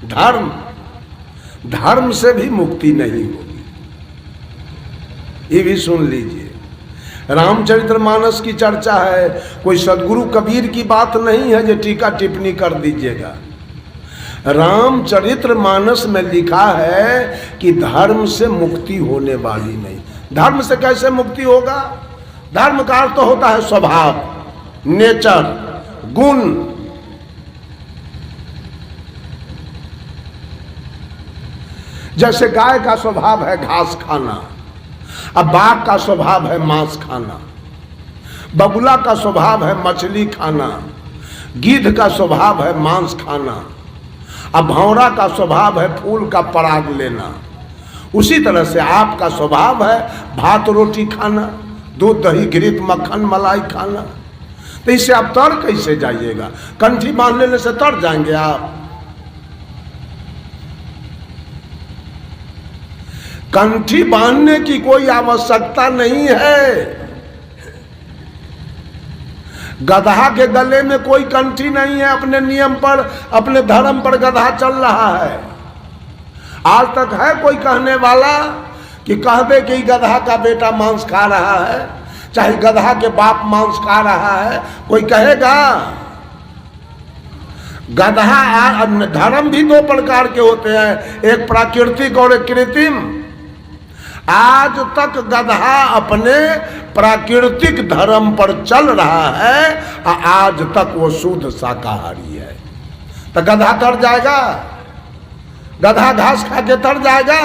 धर्म, धर्म से भी मुक्ति नहीं होगी। ये भी सुन लीजिए, रामचरितमानस की चर्चा है, कोई सदगुरु कबीर की बात नहीं है जो टीका टिप्पणी कर दीजिएगा। रामचरितमानस में लिखा है कि धर्म से मुक्ति होने वाली नहीं। धर्म से कैसे मुक्ति होगा? धर्म का अर्थ तो होता है स्वभाव, नेचर, गुण। जैसे गाय का स्वभाव है घास खाना, अब बाघ का स्वभाव है मांस खाना, बगुला का स्वभाव है मछली खाना, गिद्ध का स्वभाव है मांस खाना, अब भौरा का स्वभाव है फूल का पराग लेना। उसी तरह से आपका स्वभाव है भात रोटी खाना, दूध दही घृत मक्खन मलाई खाना। तो इससे आप तर कैसे जाइएगा? कंठी बांध लेने से तर जाएंगे आप? कंठी बांधने की कोई आवश्यकता नहीं है। गधा के गले में कोई कंठी नहीं है, अपने नियम पर, अपने धर्म पर गधा चल रहा है। आज तक है कोई कहने वाला कि कह दे कि गधा का बेटा मांस खा रहा है, चाहे गधा के बाप मांस खा रहा है? कोई कहेगा? गधा, धर्म भी दो प्रकार के होते हैं, एक प्राकृतिक और एक कृत्रिम। आज तक गधा अपने प्राकृतिक धर्म पर चल रहा है, आज तक वो शुद्ध शाकाहारी है। तो गधा तर जाएगा? गधा घास खा के तर जाएगा?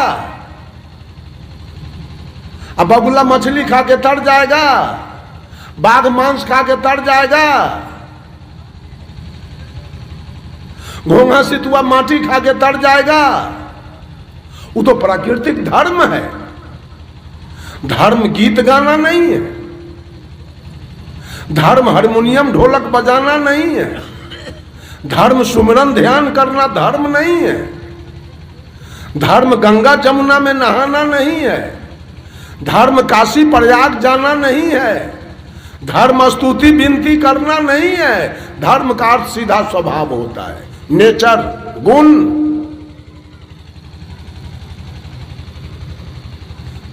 अब बगुला मछली खा के तर जाएगा? बाघ मांस खा के तर जाएगा? घोंघा सितुआ माटी खा के तर जाएगा? वो तो प्राकृतिक धर्म है। धर्म गीत गाना नहीं है, धर्म हारमोनियम ढोलक बजाना नहीं है, धर्म सुमिरन ध्यान करना धर्म नहीं है, धर्म गंगा जमुना में नहाना नहीं है, धर्म काशी प्रयाग जाना नहीं है, धर्म स्तुति विनती करना नहीं है। धर्म का अर्थ सीधा स्वभाव होता है, नेचर, गुण।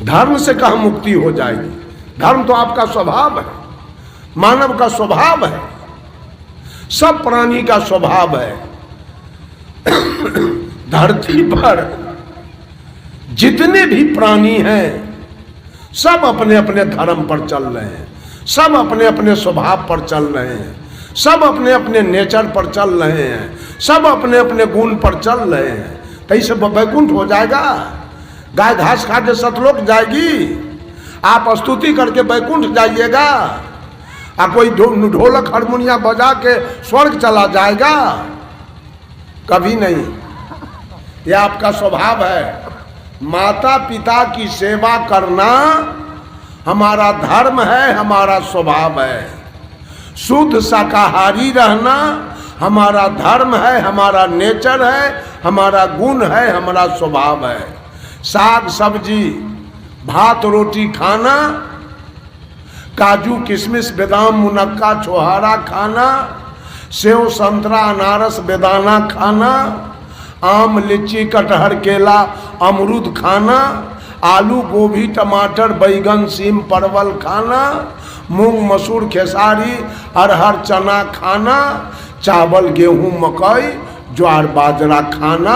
धर्म से कहाँ मुक्ति हो जाएगी? धर्म तो आपका स्वभाव है, मानव का स्वभाव है, सब प्राणी का स्वभाव है। धरती पर जितने भी प्राणी हैं सब अपने अपने धर्म पर चल रहे हैं, सब अपने अपने स्वभाव पर चल रहे हैं, सब अपने अपने नेचर पर चल रहे हैं, सब अपने अपने गुण पर चल रहे हैं। तो इससे वैकुंठ हो जाएगा? गाय घास खा के सतलोक जाएगी? आप स्तुति करके वैकुंठ जाइएगा? कोई ढोलक हारमोनिया बजा के स्वर्ग चला जाएगा? कभी नहीं। यह आपका स्वभाव है। माता पिता की सेवा करना हमारा धर्म है, हमारा स्वभाव है। शुद्ध शाकाहारी रहना हमारा धर्म है, हमारा नेचर है, हमारा गुण है, हमारा स्वभाव है। साग सब्जी भात रोटी खाना, काजू किशमिश बादाम मुनक्का छोहारा खाना, सेव संतरा अनारस बेदाना खाना, आम लीची कटहर केला अमरूद खाना, आलू गोभी टमाटर बैगन सीम परवल खाना, मूंग मसूर खेसारी अरहर चना खाना, चावल गेहूं मकई ज्वार बाजरा खाना।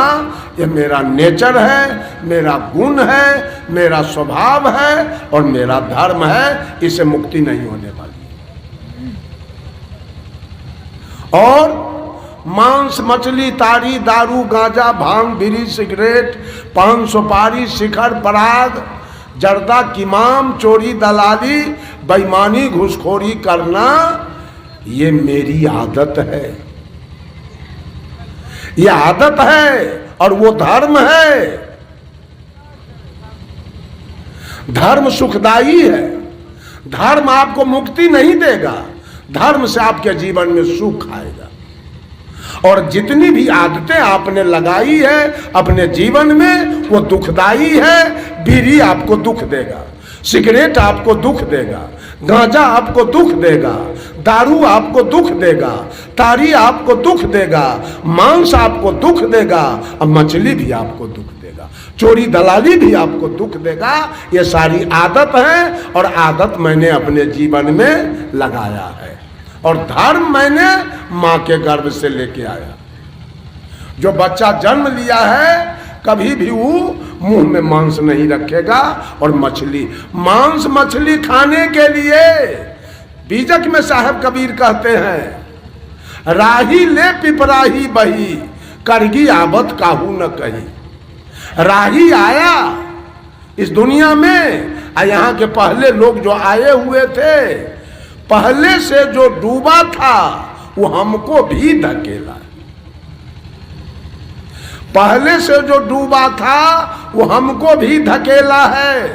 ये मेरा नेचर है, मेरा गुण है, मेरा स्वभाव है और मेरा धर्म है। इससे मुक्ति नहीं होने वाली। और मांस मछली तारी दारू गांजा भांग बीड़ी सिगरेट पान सुपारी शिखर पराग जर्दा किमाम चोरी दलाली बेईमानी घूसखोरी करना, ये मेरी आदत है, ये आदत है और वो धर्म है। धर्म सुखदायी है, धर्म आपको मुक्ति नहीं देगा, धर्म से आपके जीवन में सुख आएगा। और जितनी भी आदतें आपने लगाई है अपने जीवन में वो दुखदायी है। बीड़ी आपको दुख देगा, सिगरेट आपको दुख देगा, गांजा आपको दुख देगा, दारू आपको दुख देगा, तारी आपको दुख देगा, मांस आपको दुख देगा, और मछली भी आपको दुख देगा, चोरी दलाली भी आपको दुख देगा। ये सारी आदत है और आदत मैंने अपने जीवन में लगाया है। और धर्म मैंने माँ के गर्भ से लेके आया। जो बच्चा जन्म लिया है कभी भी वो मुंह में मांस नहीं रखेगा। और मछली, मांस मछली खाने के लिए बीजक में साहब कबीर कहते हैं, राही ले पिपराही बही, करगी आबत काहू न कही। राही आया इस दुनिया में, यहाँ के पहले लोग जो आए हुए थे, पहले से जो डूबा था वो हमको भी धकेला। पहले से जो डूबा था वो हमको भी धकेला है।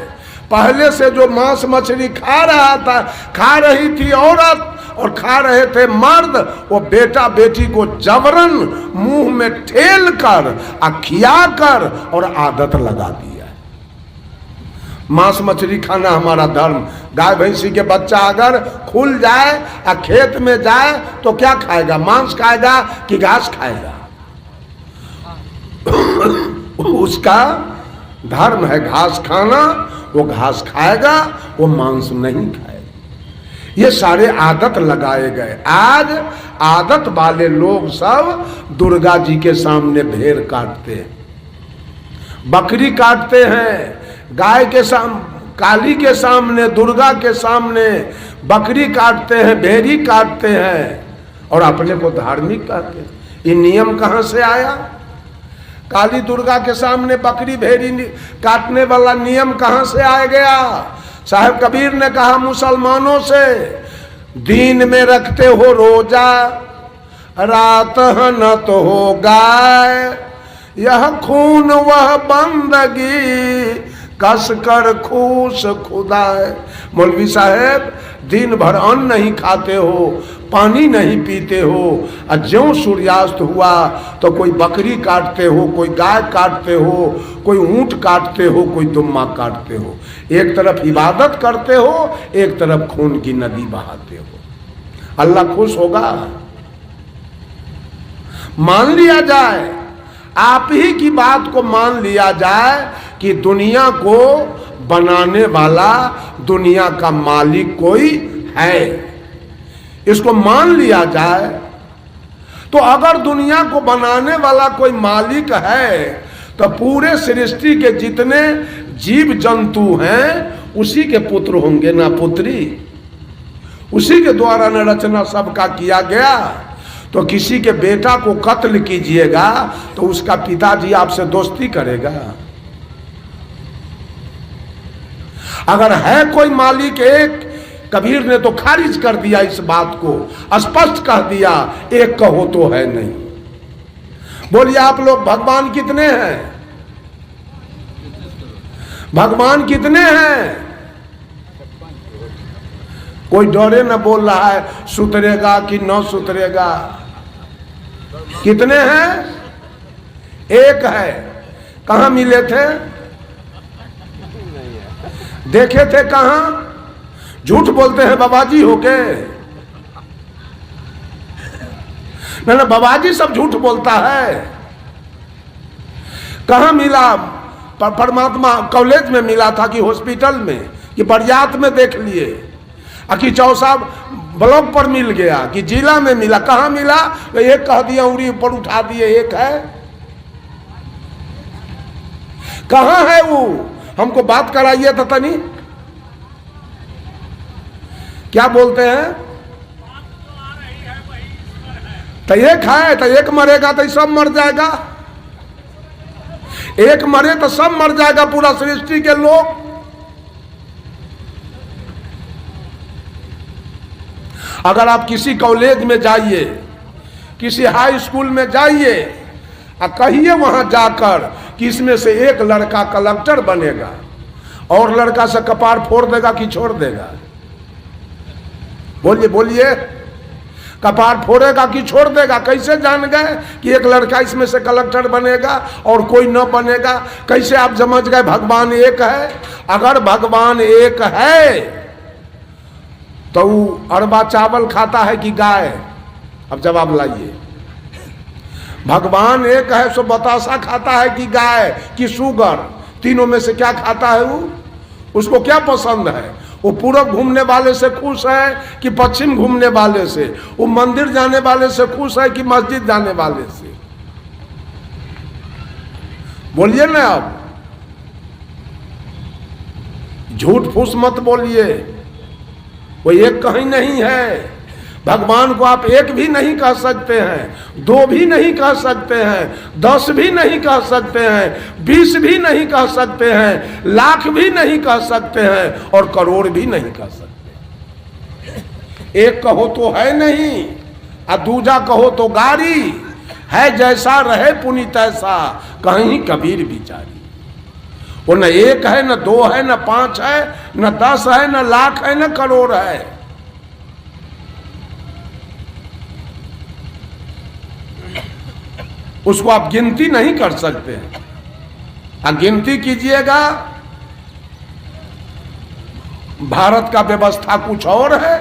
पहले से जो मांस मछली खा रहा था, खा रही थी औरत और खा रहे थे मर्द, वो बेटा बेटी को जबरन मुंह में ठेल कर खिया कर और आदत लगा दिया। मांस मछली खाना हमारा धर्म। गाय भैंसी के बच्चा अगर खुल जाए और खेत में जाए तो क्या खाएगा? मांस खाएगा कि घास खाएगा? उसका धर्म है घास खाना, वो घास खाएगा, वो मांस नहीं खाएगा। ये सारे आदत लगाए गए। आज आदत वाले लोग सब दुर्गा जी के सामने भेड़ काटते हैं, बकरी काटते हैं, गाय के सामने, काली के सामने, दुर्गा के सामने बकरी काटते हैं, भेड़ी काटते हैं और अपने को धार्मिक कहते हैं। ये नियम कहाँ से आया? काली दुर्गा के सामने बकरी भेड़ी काटने वाला नियम कहाँ से आ गया? साहब कबीर ने कहा मुसलमानों से, दिन में रखते हो रोजा, रात न तो हो गाय, यह खून वह बंदगी, कस कर खूस खुदाए। मौलवी साहब दिन भर अन्न नहीं खाते हो, पानी नहीं पीते हो, और ज्यों सूर्यास्त हुआ तो कोई बकरी काटते हो, कोई गाय काटते हो, कोई ऊंट काटते हो, कोई दुम्मा काटते हो। एक तरफ इबादत करते हो, एक तरफ खून की नदी बहाते हो। अल्लाह खुश होगा? मान लिया जाए, आप ही की बात को मान लिया जाए कि दुनिया को बनाने वाला, दुनिया का मालिक कोई है, इसको मान लिया जाए। तो अगर दुनिया को बनाने वाला कोई मालिक है तो पूरे सृष्टि के जितने जीव जंतु हैं उसी के पुत्र होंगे ना पुत्री, उसी के द्वारा न रचना सबका किया गया। तो किसी के बेटा को कत्ल कीजिएगा तो उसका पिताजी आपसे दोस्ती करेगा? अगर है कोई मालिक एक, कबीर ने तो खारिज कर दिया इस बात को, स्पष्ट कह दिया एक कहो तो है नहीं। बोलिए आप लोग भगवान कितने हैं? भगवान कितने हैं? कोई डरे न बोल रहा है सुधरेगा कि न सुधरेगा। कितने हैं? एक है। कहां मिले थे? देखे थे कहां? झूठ बोलते हैं बाबाजी होके? ना बाबाजी सब झूठ बोलता है। कहां मिला? परमात्मा कॉलेज में मिला था कि हॉस्पिटल में कि बरियात में देख लिए, कि चौसा ब्लॉक पर मिल गया कि जिला में मिला? कहां मिला? एक कह दिया, उंगली ऊपर उठा दिए, एक है। कहां है वो? हमको बात कराइए तो तनी। क्या बोलते हैं? तो एक है, तो एक मरेगा तो सब मर जाएगा। एक मरे तो सब मर जाएगा, पूरा सृष्टि के लोग। अगर आप किसी कॉलेज में जाइए, किसी हाई स्कूल में जाइए और कहिए वहां जाकर कि इसमें से एक लड़का कलेक्टर बनेगा और लड़का से कपार फोड़ देगा कि छोड़ देगा? बोलिए बोलिए, कपार फोड़ेगा कि छोड़ देगा? कैसे जान गए कि एक लड़का इसमें से कलेक्टर बनेगा और कोई न बनेगा? कैसे आप समझ गए भगवान एक है? अगर भगवान एक है तो अरबा चावल खाता है कि गाय? अब जवाब लाइए। भगवान एक है सो बतासा खाता है कि गाय कि सुगर? तीनों में से क्या खाता है वो? उसको क्या पसंद है? वो पूरब घूमने वाले से खुश है कि पश्चिम घूमने वाले से? वो मंदिर जाने वाले से खुश है कि मस्जिद जाने वाले से? बोलिए ना, आप झूठ फूस मत बोलिए। वो एक कहीं नहीं है। भगवान को आप एक भी नहीं कह सकते हैं, दो भी नहीं कह सकते हैं, 10 भी नहीं कह सकते हैं, 20 भी नहीं कह सकते हैं, लाख भी नहीं कह सकते हैं, और करोड़ भी नहीं कह सकते। एक कहो तो है नहीं, और दूजा कहो तो गारी है। जैसा रहे पुनि तैसा, कहीं कबीर बिचारी। वो न एक है, न दो है, न 5 है, न 10 है, न लाख है, न करोड़ है। उसको आप गिनती नहीं कर सकते हैं। आप गिनती कीजिएगा, भारत का व्यवस्था कुछ और है,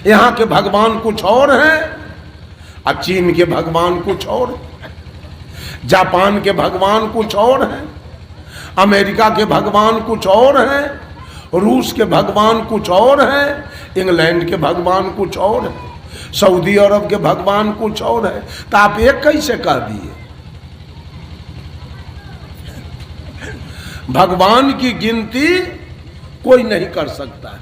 यहां के भगवान कुछ और हैं, और चीन के भगवान कुछ और, जापान के भगवान कुछ और हैं, अमेरिका के भगवान कुछ और हैं, रूस के भगवान कुछ और हैं, इंग्लैंड के भगवान कुछ और हैं, सऊदी अरब के भगवान कुछ और है। तो आप एक कैसे कह दिए? भगवान की गिनती कोई नहीं कर सकता है।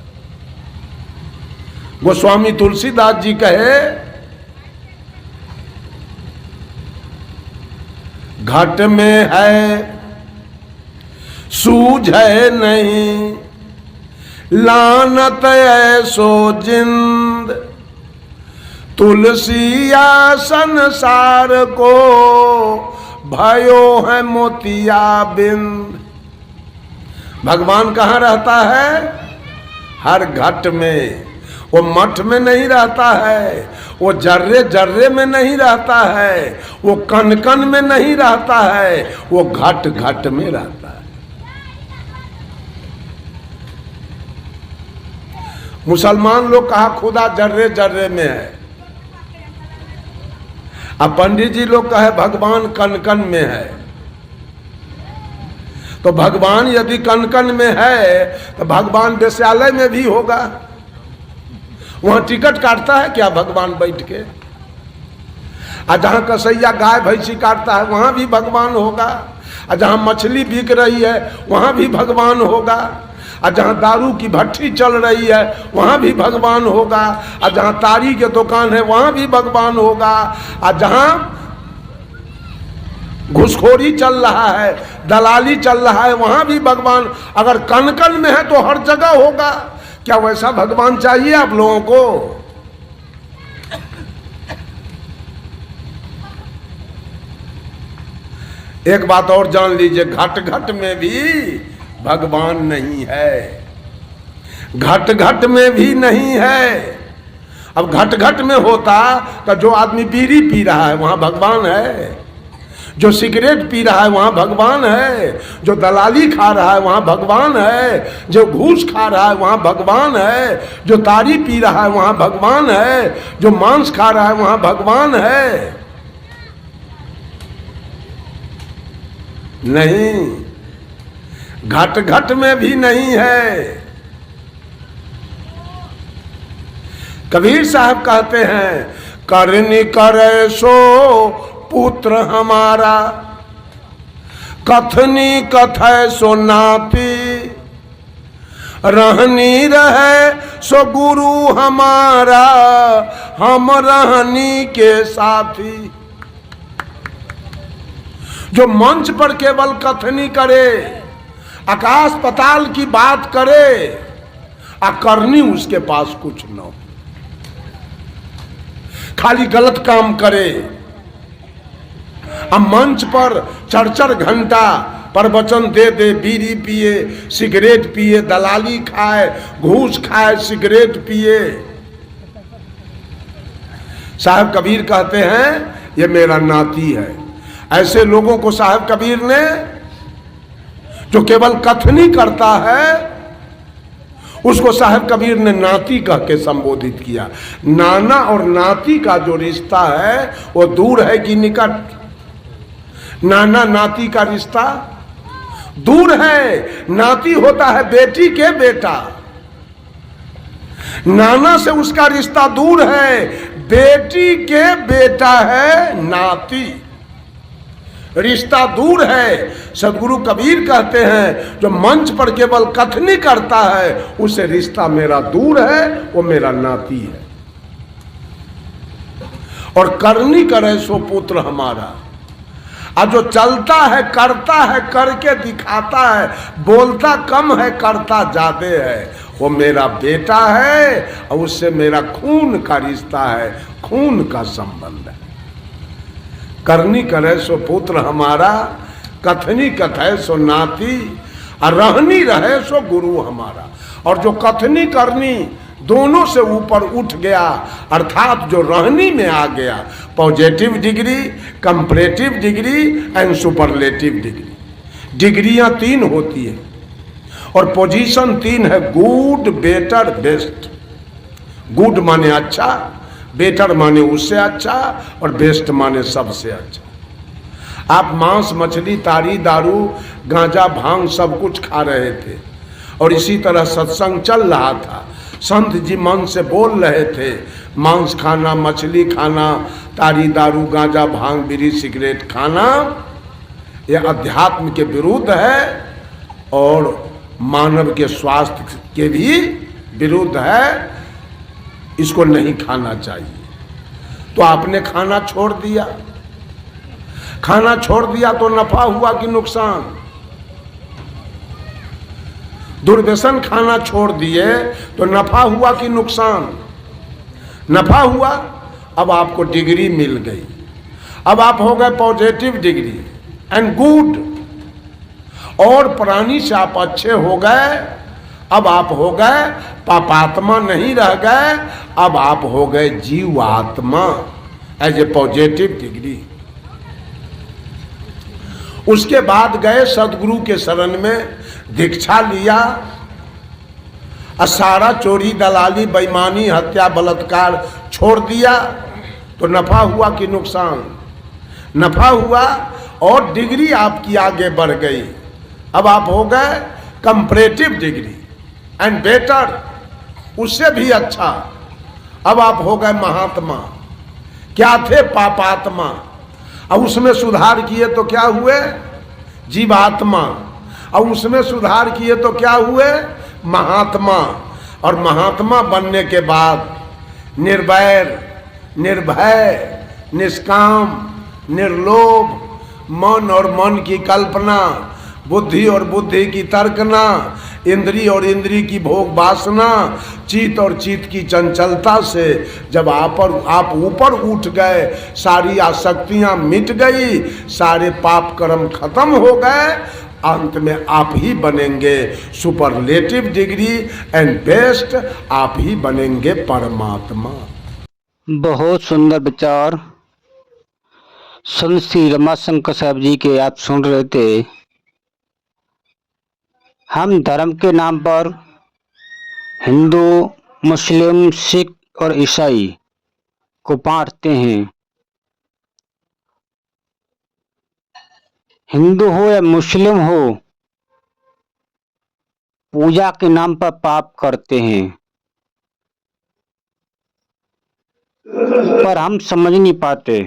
गोस्वामी तुलसीदास जी कहे, घट में है सूझ है नहीं, लानत ऐसो जिंद, तुलसिया संसार को भयो है मोतिया बिंद। भगवान कहाँ रहता है? हर घट में। वो मठ में नहीं रहता है, वो जर्रे जर्रे में नहीं रहता है, वो कण कण में नहीं रहता है, वो घट घट में रहता है। मुसलमान लोग कहा खुदा जर्रे जर्रे में है, अब पंडित जी लोग कहे भगवान कण कण में है। तो भगवान यदि कण कण में है तो भगवान वेश्यालय में भी होगा। वहां टिकट काटता है क्या भगवान बैठ के? और जहां कसैया गाय भैंसी काटता है वहां भी भगवान होगा। और जहां मछली बिक रही है वहां भी भगवान होगा। और जहां दारू की भट्टी चल रही है वहां भी भगवान होगा। और जहां तारी के दुकान है वहां भी भगवान होगा। और जहां घुसखोरी चल रहा है, दलाली चल रहा है, वहां भी भगवान। अगर कण कण में है तो हर जगह होगा। क्या वैसा भगवान चाहिए आप लोगों को? एक बात और जान लीजिए, घट घट में भी भगवान नहीं है। घट घट में भी नहीं है। अब घट घट में होता तो जो आदमी बीड़ी पी रहा है वहां भगवान है, जो सिगरेट पी रहा है वहां भगवान है, जो दलाली खा रहा है वहां भगवान है, जो घूस खा रहा है वहां भगवान है, जो तारी पी रहा है वहां भगवान है, जो मांस खा रहा है वहां भगवान है। नहीं, घट घट में भी नहीं है। कबीर साहब कहते हैं, करनी करे सो पुत्र हमारा, कथनी कथय सो नाती, रहनी रहे सो गुरु हमारा, हम रहनी के साथी। जो मंच पर केवल कथनी करे, आकाश पताल की बात करे, करनी उसके पास कुछ न हो, खाली गलत काम करे। अब मंच पर 4-4 घंटा प्रवचन दे दे, बीड़ी पिए, सिगरेट पिए, दलाली खाए, घूस खाए, सिगरेट पिए। साहब कबीर कहते हैं ये मेरा नाती है। ऐसे लोगों को साहब कबीर ने, जो केवल कथनी करता है, उसको साहब कबीर ने नाती कह के संबोधित किया। नाना और नाती का जो रिश्ता है वो दूर है कि निकट? नाना नाती का रिश्ता दूर है। नाती होता है बेटी के बेटा, नाना से उसका रिश्ता दूर है। बेटी के बेटा है नाती, रिश्ता दूर है। सदगुरु कबीर कहते हैं जो मंच पर केवल कथनी करता है उससे रिश्ता मेरा दूर है, वो मेरा नाती है। और करनी करे सो पुत्र हमारा। और जो चलता है, करता है, करके दिखाता है, बोलता कम है करता ज्यादा है, वो मेरा बेटा है और उससे मेरा खून का रिश्ता है, खून का संबंध है। करनी करे सो पुत्र हमारा, कथनी कथे सो नाती, और रहनी रहे सो गुरु हमारा। और जो कथनी करनी दोनों से ऊपर उठ गया, अर्थात जो रहनी में आ गया, positive degree, comparative degree and superlative degree. डिग्रियां 3 होती है और पोजीशन 3 है, गुड, बेटर, बेस्ट। गुड माने अच्छा, बेटर माने उससे अच्छा, और बेस्ट माने सबसे अच्छा। आप मांस, मछली, तारी, दारू, गांजा, भांग सब कुछ खा रहे थे और इसी तरह सत्संग चल रहा था। संत जी मन से बोल रहे थे मांस खाना, मछली खाना, तारी, दारू, गांजा, भांग, बीड़ी, सिगरेट खाना यह अध्यात्म के विरुद्ध है और मानव के स्वास्थ्य के भी विरुद्ध है, इसको नहीं खाना चाहिए। तो आपने खाना छोड़ दिया। खाना छोड़ दिया तो नफा हुआ कि नुकसान? दुर्व्यसन खाना छोड़ दिए तो नफा हुआ कि नुकसान? नफा हुआ। अब आपको डिग्री मिल गई, अब आप हो गए पॉजिटिव डिग्री एंड गुड, और प्राणी से आप अच्छे हो गए। अब आप हो गए पापात्मा नहीं रह गए, अब आप हो गए जीवात्मा एज ए पॉजिटिव डिग्री। उसके बाद गए सदगुरु के शरण में, दीक्षा लिया, सारा चोरी, दलाली, बेईमानी, हत्या, बलात्कार छोड़ दिया तो नफा हुआ कि नुकसान? नफा हुआ और डिग्री आपकी आगे बढ़ गई। अब आप हो गए कंपैरेटिव डिग्री एंड बेटर, उससे भी अच्छा। अब आप हो गए महात्मा। क्या थे? पापात्मा। अब उसमें सुधार किए तो क्या हुए? जीवात्मा। और उसमें सुधार किए तो क्या हुए? महात्मा। और महात्मा बनने के बाद निर्वैर, निर्भय, निष्काम, निर्लोभ, मन और मन की कल्पना, बुद्धि और बुद्धि की तर्कना, इंद्री और इंद्री की भोग वासना, चित्त और चित्त की चंचलता से जब आप ऊपर उठ गए, सारी आसक्तियां मिट गई, सारे पाप कर्म खत्म हो गए, अंत में आप ही बनेंगे सुपरलेटिव डिग्री एंड बेस्ट, आप ही बनेंगे परमात्मा। बहुत सुंदर विचार संत श्री रमाशंकर साहब जी के आप सुन रहे थे। हम धर्म के नाम पर हिंदू, मुस्लिम, सिख और ईसाई को बांटते हैं। हिंदू हो या मुस्लिम हो, पूजा के नाम पर पाप करते हैं, पर हम समझ नहीं पाते।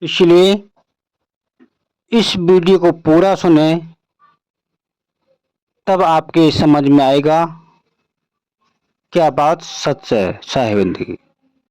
इसलिए इस वीडियो को पूरा सुने, तब आपके समझ में आएगा क्या बात सच है साहिब जिंदगी।